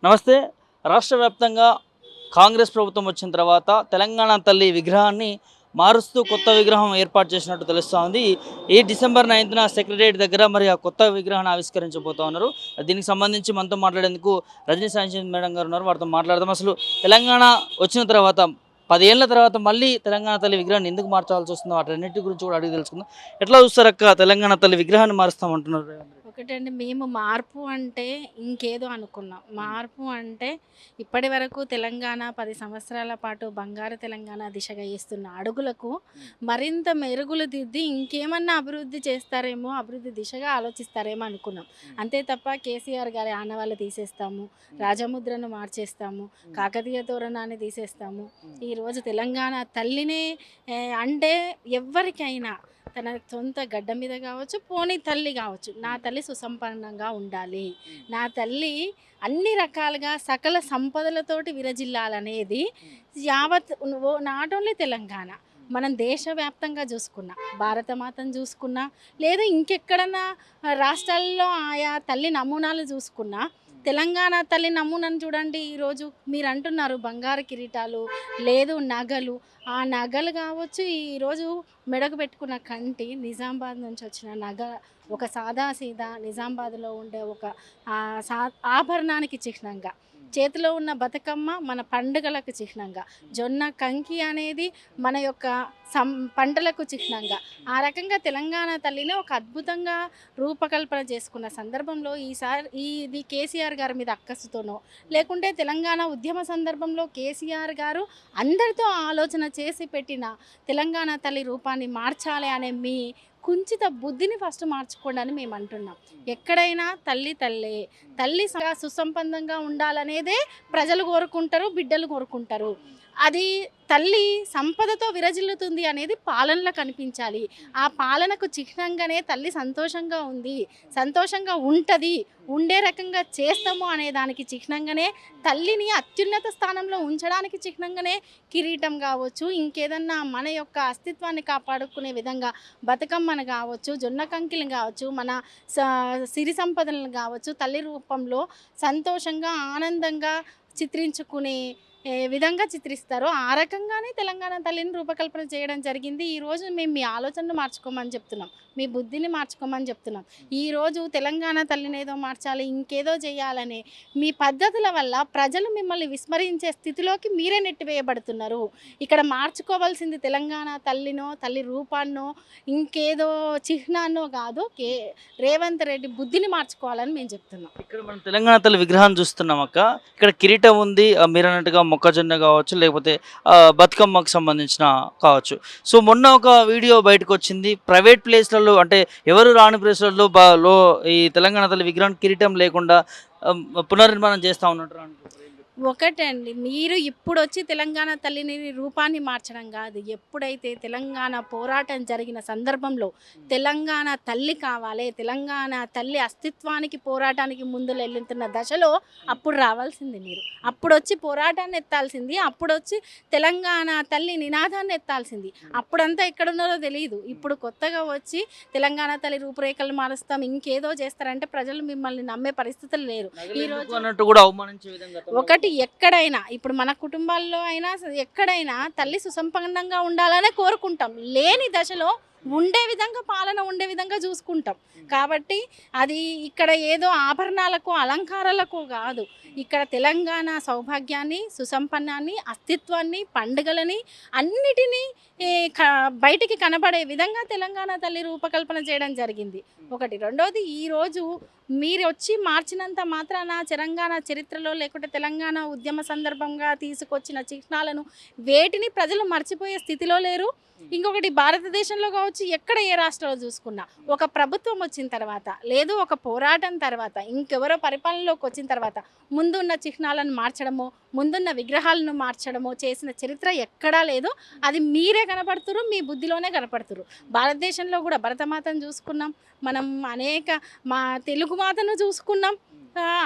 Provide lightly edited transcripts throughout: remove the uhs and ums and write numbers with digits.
నమస్తే. రాష్ట్ర వ్యాప్తంగా కాంగ్రెస్ ప్రభుత్వం వచ్చిన తర్వాత తెలంగాణ తల్లి విగ్రహాన్ని మారుస్తూ కొత్త విగ్రహం ఏర్పాటు చేసినట్టు తెలుస్తూ ఉంది. ఈ డిసెంబర్ 9న సెక్రటరియట్ దగ్గర మరి ఆ కొత్త విగ్రహాన్ని ఆవిష్కరించబోతా ఉన్నారు. దీనికి సంబంధించి మనతో మాట్లాడేందుకు రజనీ సాంచన్ మేడం గారు ఉన్నారు. వారితో మాట్లాడదాం. అసలు తెలంగాణ వచ్చిన తర్వాత 10 ఏళ్ల తర్వాత మళ్ళీ తెలంగాణ తల్లి విగ్రహాన్ని ఎందుకు మార్చాల్సి వస్తుందో వాటన్నిటి గురించి కూడా అడిగి తెలుసుకుందాం. ఎట్లా చూస్తారు అక్క, తెలంగాణ తల్లి విగ్రహాన్ని మారుస్తామంటున్నారు రేవంత్ రెడ్డి? ఒకటండి, మేము మార్పు అంటే ఇంకేదో అనుకున్నాం. మార్పు అంటే ఇప్పటి వరకు తెలంగాణ 10 సంవత్సరాల పాటు బంగారు తెలంగాణ దిశగా వేస్తున్న అడుగులకు మరింత మెరుగులు దిద్ది ఇంకేమన్నా అభివృద్ధి చేస్తారేమో, అభివృద్ధి దిశగా ఆలోచిస్తారేమో అనుకున్నాం. అంతే తప్ప కేసీఆర్ గారి ఆనవాళ్ళు తీసేస్తాము, రాజముద్రను మార్చేస్తాము, కాకతీయ తోరణాన్ని తీసేస్తాము, ఈరోజు తెలంగాణ తల్లినే అంటే ఎవరికైనా తన సొంత గడ్డ మీద కావచ్చు, పోనీ తల్లి కావచ్చు, నా తల్లి సుసంపన్నంగా ఉండాలి, నా తల్లి అన్ని రకాలుగా సకల సంపదలతోటి విరజిల్లాలనేది యావత్ నాట్ ఓన్లీ తెలంగాణ, మనం దేశవ్యాప్తంగా చూసుకున్నా, భారతమాతను చూసుకున్నా, లేదా ఇంకెక్కడన్నా రాష్ట్రాల్లో ఆయా తల్లి నమూనాలు చూసుకున్నా, తెలంగాణ తల్లి నమూనాను చూడండి. ఈరోజు మీరు అంటున్నారు బంగారు కిరీటాలు, లేదు నగలు, ఆ నగలు కావచ్చు, ఈరోజు మెడకు పెట్టుకున్న కంటి నిజామాబాద్ నుంచి వచ్చిన నగ, ఒక సాదాసీదా నిజామాబాద్లో ఉండే ఒక ఆభరణానికి చిహ్నంగా, చేతిలో ఉన్న బతుకమ్మ మన పండుగలకు చిహ్నంగా, జొన్న కంకి అనేది మన యొక్క పంటలకు చిహ్నంగా, ఆ రకంగా తెలంగాణ తల్లిని ఒక అద్భుతంగా రూపకల్పన చేసుకున్న సందర్భంలో ఈసారి ఇది కేసీఆర్ గారి మీద అక్కసుతోనో, లేకుంటే తెలంగాణ ఉద్యమ సందర్భంలో కేసీఆర్ గారు అందరితో ఆలోచన చేసి పెట్టిన తెలంగాణ తల్లి రూపాన్ని మార్చాలి అనే మీ కుంచిత బుద్ధిని ఫస్ట్ మార్చుకోండి అని మేము అంటున్నాం. ఎక్కడైనా తల్లి తల్లే, తల్లి సుసంపన్నంగా ఉండాలనేదే ప్రజలు కోరుకుంటారు, బిడ్డలు కోరుకుంటారు. అది తల్లి సంపదతో విరజిల్లుతుంది అనేది పాలనలో కనిపించాలి. ఆ పాలనకు చిహ్నంగానే తల్లి సంతోషంగా ఉంది, సంతోషంగా ఉంటుంది, ఉండే రకంగా చేస్తాము అనే దానికి చిహ్నంగానే, తల్లిని అత్యున్నత స్థానంలో ఉంచడానికి చిహ్నంగానే కిరీటం కావచ్చు, ఇంకేదన్నా మన యొక్క అస్తిత్వాన్ని కాపాడుకునే విధంగా బతుకమ్మను కావచ్చు, జొన్న కంకిలు కావచ్చు, మన సిరి సంపదలను కావచ్చు, తల్లి రూపంలో సంతోషంగా ఆనందంగా చిత్రించుకునే విధంగా చిత్రిస్తారో ఆ రకంగానే తెలంగాణ తల్లిని రూపకల్పన చేయడం జరిగింది. ఈరోజు మేము మీ ఆలోచనను మార్చుకోమని చెప్తున్నాం, మీ బుద్ధిని మార్చుకోమని చెప్తున్నాం. ఈరోజు తెలంగాణ తల్లిని ఏదో మార్చాలి, ఇంకేదో చేయాలనే మీ పద్ధతుల వల్ల ప్రజలు మిమ్మల్ని విస్మరించే స్థితిలోకి మీరే నెట్టివేయబడుతున్నారు. ఇక్కడ మార్చుకోవాల్సింది తెలంగాణ తల్లినో, తల్లి రూపాన్నో, ఇంకేదో చిహ్నాన్నో కాదు, రేవంత్ రెడ్డి బుద్ధిని మార్చుకోవాలని మేము చెప్తున్నాం. ఇక్కడ మనం తెలంగాణ తల్లి విగ్రహాన్ని చూస్తున్నాం అక్క. ఇక్కడ కిరీటం ఉంది, మీరు అన్నట్టుగా మొక్కజొన్న కావచ్చు, లేకపోతే బతుకమ్మకు సంబంధించిన కావచ్చు. సో మొన్న ఒక వీడియో బయటకు వచ్చింది, ప్రైవేట్ ప్లేస్లలో అంటే ఎవరు రాని ప్లేస్లలో ఈ తెలంగాణ తల్లి విగ్రహం కిరీటం లేకుండా పునర్నిర్మాణం చేస్తూ ఉన్నట్టు. ఒకటండి, మీరు ఇప్పుడు వచ్చి తెలంగాణ తల్లిని రూపాన్ని మార్చడం కాదు, ఎప్పుడైతే తెలంగాణ పోరాటం జరిగిన సందర్భంలో తెలంగాణ తల్లి కావాలి, తెలంగాణ తల్లి అస్తిత్వానికి పోరాటానికి ముందు వెళ్తున్న దశలో అప్పుడు రావాల్సింది మీరు, అప్పుడు వచ్చి పోరాటాన్ని ఎత్తాల్సింది, అప్పుడు వచ్చి తెలంగాణ తల్లి నినాదాన్ని ఎత్తాల్సింది. అప్పుడంతా ఎక్కడున్నారో తెలియదు, ఇప్పుడు కొత్తగా వచ్చి తెలంగాణ తల్లి రూపురేఖలు మారుస్తాం, ఇంకేదో చేస్తారంటే ప్రజలు మిమ్మల్ని నమ్మే పరిస్థితులు లేరు. ఈరోజు ఒకటి, ఎక్కడైనా ఇప్పుడు మన కుటుంబాల్లో అయినా ఎక్కడైనా తల్లి సుసంపన్నంగా ఉండాలనే కోరుకుంటాం, లేని దశలో ఉండే విధంగా పాలన ఉండే విధంగా చూసుకుంటాం. కాబట్టి అది ఇక్కడ ఏదో ఆభరణాలకు అలంకారాలకు కాదు, ఇక్కడ తెలంగాణ సౌభాగ్యాన్ని, సుసంపన్నాన్ని, అస్తిత్వాన్ని, పండుగలని అన్నిటినీ బయటికి కనబడే విధంగా తెలంగాణ తల్లి రూపకల్పన చేయడం జరిగింది. ఒకటి. రెండోది, ఈరోజు మీరు వచ్చి మార్చినంత మాత్రాన తెలంగాణ చరిత్రలో లేకుంటే తెలంగాణ ఉద్యమ సందర్భంగా తీసుకొచ్చిన చిహ్నాలను వేటిని ప్రజలు మర్చిపోయే స్థితిలో లేరు. ఇంకొకటి, భారతదేశంలో కావచ్చు, ఎక్కడ ఏ రాష్ట్రంలో చూసుకున్నా ఒక ప్రభుత్వం వచ్చిన తర్వాత, లేదు ఒక పోరాటం తర్వాత, ఇంకెవరో పరిపాలనలోకి వచ్చిన తర్వాత ముందున్న చిహ్నాలను మార్చడమో, ముందున్న విగ్రహాలను మార్చడమో చేసిన చరిత్ర ఎక్కడా లేదు. అది మీరే కనపడుతురు, మీ బుద్ధిలోనే కనపడుతురు. భారతదేశంలో కూడా భరతమాతను చూసుకున్నాం మనం, అనేక మా తెలుగు మాతను చూసుకున్నాం,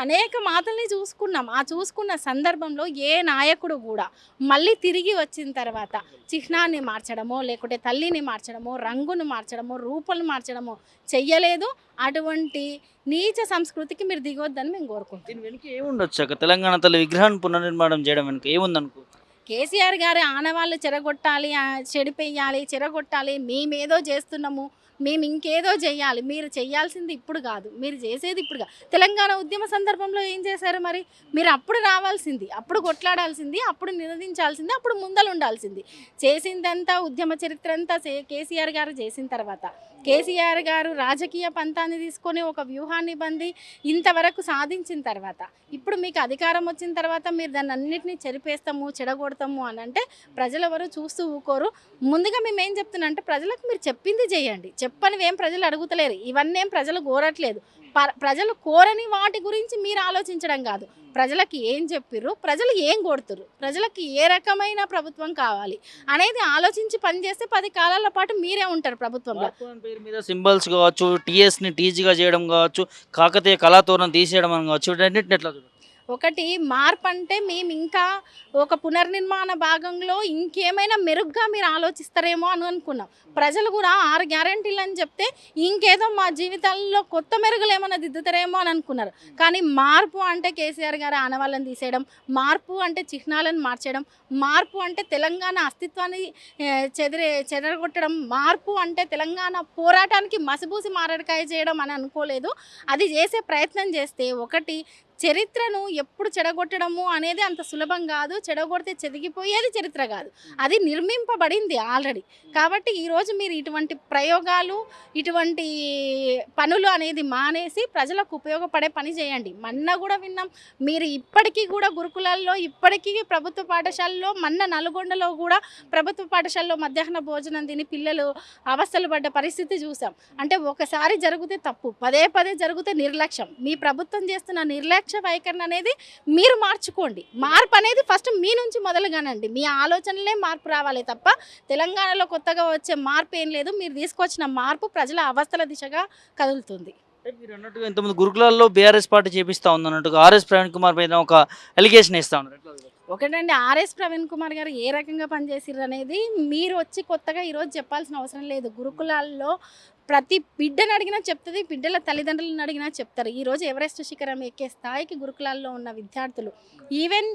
అనేక మాటల్ని చూసుకున్నాం. ఆ చూసుకున్న సందర్భంలో ఏ నాయకుడు కూడా మళ్ళీ తిరిగి వచ్చిన తర్వాత చిహ్నాన్ని మార్చడమో, లేకుంటే తల్లిని మార్చడమో, రంగును మార్చడమో, రూపాలు మార్చడమో చెయ్యలేదు. అటువంటి నీచ సంస్కృతికి మీరు దిగొద్దని మేము కోరుకుంటున్నాం. దీని వెనుక ఏముండొచ్చు అక్క? తెలంగాణ తల్లి విగ్రహాన్ని పునర్నిర్మాణం చేయడం వెనుక ఏముందనుకో? కేసీఆర్ గారి ఆనవాళ్ళు చెడగొట్టాలి, చెడిపెయ్యాలి, చెడగొట్టాలి, మేమేదో చేస్తున్నాము, మేము ఇంకేదో చెయ్యాలి. మీరు చెయ్యాల్సింది ఇప్పుడు కాదు, మీరు చేసేది ఇప్పుడు కాదు. తెలంగాణ ఉద్యమ సందర్భంలో ఏం చేశారు మరి? మీరు అప్పుడు రావాల్సింది, అప్పుడు కొట్లాడాల్సింది, అప్పుడు నినదించాల్సింది, అప్పుడు ముందలు ఉండాల్సింది. చేసిందంతా ఉద్యమ చరిత్ర అంతా కేసీఆర్ గారు చేసిన తర్వాత, కేసీఆర్ గారు రాజకీయ పంతాన్ని తీసుకొని ఒక వ్యూహాన్ని బంది ఇంతవరకు సాధించిన తర్వాత, ఇప్పుడు మీకు అధికారం వచ్చిన తర్వాత మీరు దాన్ని అన్నింటినీ చెరిపేస్తాము, చెడగొడతాము అని అంటే ప్రజలు ఎవరు చూస్తూ ఊకోరు. ముందుగా మేము ఏం చెప్తున్నా అంటే, ప్రజలకు మీరు చెప్పింది చేయండి, చెప్పనివి ఏం ప్రజలు అడుగుతలేరు, ఇవన్నీ ఏం ప్రజలు కోరట్లేదు. ప్రజలు కోరని వాటి గురించి మీరు ఆలోచించడం కాదు, ప్రజలకి ఏం చెప్పిర్రు, ప్రజలు ఏం కొడుతురు, ప్రజలకి ఏ రకమైన ప్రభుత్వం కావాలి అనేది ఆలోచించి పనిచేస్తే 10 కాలాల పాటు మీరే ఉంటారు ప్రభుత్వంలో. పేరు మీద సింబల్స్ కావచ్చు, టీఎస్ని టీజీగా చేయడం కావచ్చు, కాకతీయ కళాతోరణం తీసేయడం అని కావచ్చు, వీటన్నిటిని ఎట్లా చూడాలి? ఒకటి మార్పు అంటే మేము ఇంకా ఒక పునర్నిర్మాణ భాగంలో ఇంకేమైనా మెరుగ్గా మీరు ఆలోచిస్తారేమో అని అనుకున్నాం. ప్రజలు కూడా 6 గ్యారెంటీలు అని చెప్తే ఇంకేదో మా జీవితాల్లో కొత్త మెరుగులు ఏమైనా దిద్దుతారేమో అని అనుకున్నారు. కానీ మార్పు అంటే కేసీఆర్ గారి ఆనవాళ్ళని తీసేయడం, మార్పు అంటే చిహ్నాలను మార్చడం, మార్పు అంటే తెలంగాణ అస్తిత్వాన్ని చెదరగొట్టడం, మార్పు అంటే తెలంగాణ పోరాటానికి మసిబూసి మారడికాయ చేయడం అని అనుకోలేదు. అది చేసే ప్రయత్నం చేస్తే ఒకటి చరిత్రను ఎప్పుడు చెడగొట్టడము అనేది అంత సులభం కాదు. చెడగొడితే చెదిగిపోయేది చరిత్ర కాదు, అది నిర్మింపబడింది ఆల్రెడీ. కాబట్టి ఈరోజు మీరు ఇటువంటి ప్రయోగాలు, ఇటువంటి పనులు అనేది మానేసి ప్రజలకు ఉపయోగపడే పని చేయండి. మొన్న కూడా విన్నాం, మీరు ఇప్పటికీ కూడా గురుకులాల్లో, ఇప్పటికీ ప్రభుత్వ పాఠశాలలో, మొన్న నల్గొండలో కూడా ప్రభుత్వ పాఠశాలలో మధ్యాహ్న భోజనం తిని పిల్లలు అవస్థలు పడ్డ పరిస్థితి చూసాం. అంటే ఒకసారి జరిగితే తప్పు, పదే పదే జరిగితే నిర్లక్ష్యం. మీ ప్రభుత్వం చేస్తున్న నిర్లక్ష్య వైఖరి అనేది మీరు మార్చుకోండి. మార్పు అనేది ఫస్ట్ మీ నుంచి మొదలుగానండి. మీ ఆలోచనలే మార్పు రావాలి తప్ప తెలంగాణలో కొత్తగా వచ్చే మార్పు ఏం లేదు. మీరు తీసుకొచ్చిన మార్పు ప్రజల అవస్థల దిశగా కదులుతుంది. మీరు అన్నట్టుగా ఇంతకుముందు గురుకులాల్లో బీఆర్ఎస్ పార్టీ చేపిస్తా ఉంది అన్నట్టుగా ఆర్ఎస్ ప్రవీణ్ కుమార్ పైన ఒక ఎలిగేషన్ ఇస్తా ఉన్నారు. ఒకటండి, ఆర్ఎస్ ప్రవీణ్ కుమార్ గారు ఏ రకంగా పనిచేసిర్రు అనేది మీరు వచ్చి కొత్తగా ఈరోజు చెప్పాల్సిన అవసరం లేదు. గురుకులాల్లో ప్రతి బిడ్డను అడిగినా చెప్తుంది, బిడ్డల తల్లిదండ్రులను అడిగినా చెప్తారు. ఈరోజు ఎవరెస్ట్ శిఖరం ఎక్కే స్థాయికి గురుకులాల్లో ఉన్న విద్యార్థులు, ఈవెన్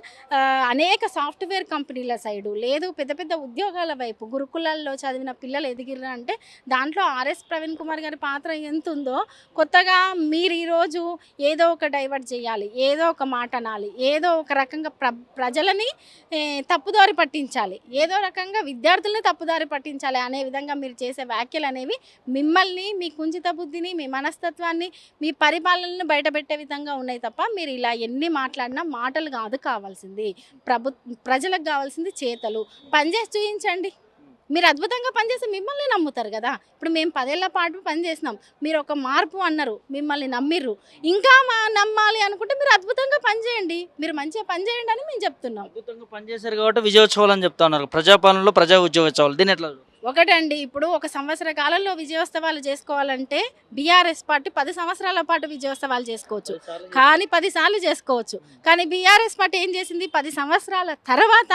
అనేక సాఫ్ట్వేర్ కంపెనీల సైడు, లేదు పెద్ద పెద్ద ఉద్యోగాల వైపు గురుకులాల్లో చదివిన పిల్లలు ఎదిగిర్రు అంటే దాంట్లో ఆర్ఎస్ ప్రవీణ్ కుమార్ గారి పాత్ర ఎంత ఉందో కొత్తగా మీరు ఈరోజు ఏదో ఒక డైవర్ట్ చేయాలి, ఏదో ఒక మాట అనాలి, ఏదో ఒక రకంగా ప్రజలని తప్పుదారి పట్టించాలి, ఏదో రకంగా విద్యార్థులని తప్పుదారి పట్టించాలి అనే విధంగా మీరు చేసే వ్యాఖ్యలు అనేవి మిమ్మల్ని, మీ కుంచిత బుద్ధిని, మీ మనస్తత్వాన్ని, మీ పరిపాలనను బయటపెట్టే విధంగా ఉన్నాయి తప్ప మీరు ఇలా ఎన్ని మాట్లాడినా మాటలు కాదు కావాల్సింది. ప్రజలకు కావాల్సింది చేతలు. పనిచేసి చూపించండి. మీరు అద్భుతంగా పనిచేసి మిమ్మల్ని నమ్ముతారు కదా. ఇప్పుడు మేము 10 ఏళ్ల పాటు పనిచేసినాం, మీరు ఒక మార్పు అన్నారు, మిమ్మల్ని నమ్మిర్రు. ఇంకా నమ్మాలి అనుకుంటే మీరు అద్భుతంగా పనిచేయండి, మీరు మంచిగా పనిచేయండి అని మేము చెప్తున్నాం. అద్భుతంగా పనిచేశారు కాబట్టి విజయోత్సవాలు అని చెప్తా ఉన్నారు. ప్రజాపాలనలో ప్రజా ఉద్యోగోత్సవాలు, దీని ఎట్లా? ఒకటండి, ఇప్పుడు ఒక సంవత్సర కాలంలో విజయోత్సవాలు చేసుకోవాలంటే బీఆర్ఎస్ పార్టీ 10 సంవత్సరాల పాటు విజయోత్సవాలు చేసుకోవచ్చు, కానీ 10 సార్లు చేసుకోవచ్చు. కానీ బీఆర్ఎస్ పార్టీ ఏం చేసింది? 10 సంవత్సరాల తర్వాత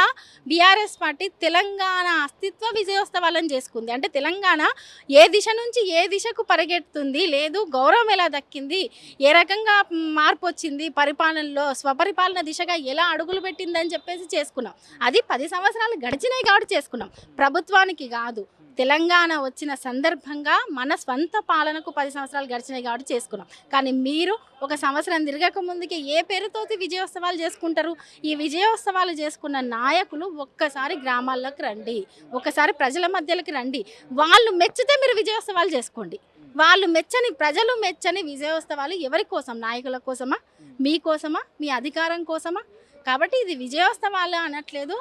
బీఆర్ఎస్ పార్టీ తెలంగాణ అస్తిత్వ విజయోత్సవాలను చేసుకుంది. అంటే తెలంగాణ ఏ దిశ నుంచి ఏ దిశకు పరిగెడుతుంది, లేదు గౌరవం ఎలా దక్కింది, ఏ రకంగా మార్పు వచ్చింది, పరిపాలనలో స్వపరిపాలన దిశగా ఎలా అడుగులు పెట్టిందని చెప్పేసి చేసుకున్నాం. అది 10 సంవత్సరాలు గడిచినాయి కాబట్టి చేసుకున్నాం, ప్రభుత్వానికి కాదు. తెలంగాణ వచ్చిన సందర్భంగా మన స్వంత పాలనకు 10 సంవత్సరాలు గడిచినాయి కాబట్టి చేసుకున్నాం. కానీ మీరు ఒక సంవత్సరం తిరగక ముందుకే ఏ పేరుతోటి విజయోత్సవాలు చేసుకుంటారు? ఈ విజయోత్సవాలు చేసుకున్న నాయకులు ఒక్కసారి గ్రామాల్లోకి రండి, ఒకసారి ప్రజల మధ్యలోకి రండి. వాళ్ళు మెచ్చితే మీరు విజయోత్సవాలు చేసుకోండి. వాళ్ళు మెచ్చని, ప్రజలు మెచ్చని విజయోత్సవాలు ఎవరి కోసం? నాయకుల కోసమా, మీకోసమా, మీ అధికారం కోసమా? కాబట్టి ఇది విజయోత్సవాలు అనట్లేదు.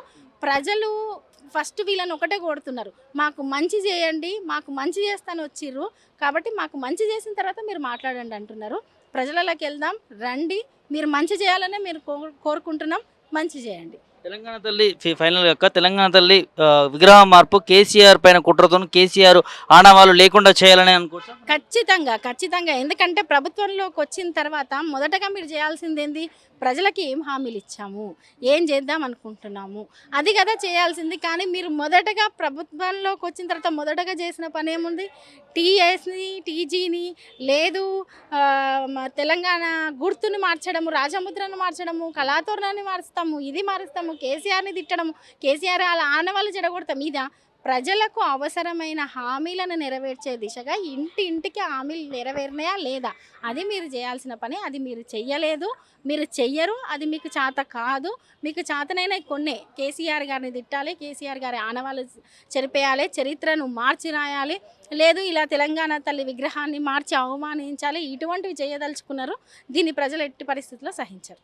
ప్రజలు ఫస్ట్ వీళ్ళని ఒకటే కోరుతున్నారు, మాకు మంచి చేయండి, మాకు మంచి చేస్తాను వచ్చిర్రు కాబట్టి మాకు మంచి చేసిన తర్వాత మీరు మాట్లాడండి అంటున్నారు. ప్రజలలోకి వెళ్దాం రండి, మీరు మంచి చేయాలనే మీరు కోరుకుంటున్నాం, మంచి చేయండి. తెలంగాణ తల్లి ఫైనల్ యొక్క తెలంగాణ తల్లి విగ్రహ మార్పు కేసీఆర్ పైన కుట్రతో కేసీఆర్ ఆనవాళ్ళు లేకుండా చేయాలని అనుకోవచ్చా? ఖచ్చితంగా ఖచ్చితంగా. ఎందుకంటే ప్రభుత్వంలోకి వచ్చిన తర్వాత మొదటగా మీరు చేయాల్సింది ఏంది? ప్రజలకి ఏం హామీలు ఇచ్చాము, ఏం చేద్దాం అనుకుంటున్నాము, అది కదా చేయాల్సింది. కానీ మీరు మొదటగా ప్రభుత్వంలోకి వచ్చిన తర్వాత మొదటగా చేసిన పని ఏముంది? టీఎస్ని, టీజీని, లేదు తెలంగాణ గుర్తుని మార్చడము, రాజముద్రను మార్చడము, కళాతోరణాన్ని మారుస్తాము, ఇది మారుస్తాము, కేసీఆర్ని తిట్టడము, కేసీఆర్ అలా ఆనవాళ్ళు చెడగొడతాం. ఇదా ప్రజలకు అవసరమైన హామీలను నెరవేర్చే దిశగా ఇంటింటికి హామీలు నెరవేరినాయా లేదా? అది మీరు చేయాల్సిన పని. అది మీరు చెయ్యలేదు, మీరు చెయ్యరు, అది మీకు చేత కాదు. మీకు చేతనైనా కొన్నే. కేసీఆర్ గారిని తిట్టాలి, కేసీఆర్ గారి ఆనవాళ్ళు చెరిపేయాలి, చరిత్రను మార్చి రాయాలి, లేదు ఇలా తెలంగాణ తల్లి విగ్రహాన్ని మార్చి అవమానించాలి, ఇటువంటివి చేయదలుచుకున్నారు. దీన్ని ప్రజలు ఎట్టి పరిస్థితుల్లో సహించరు.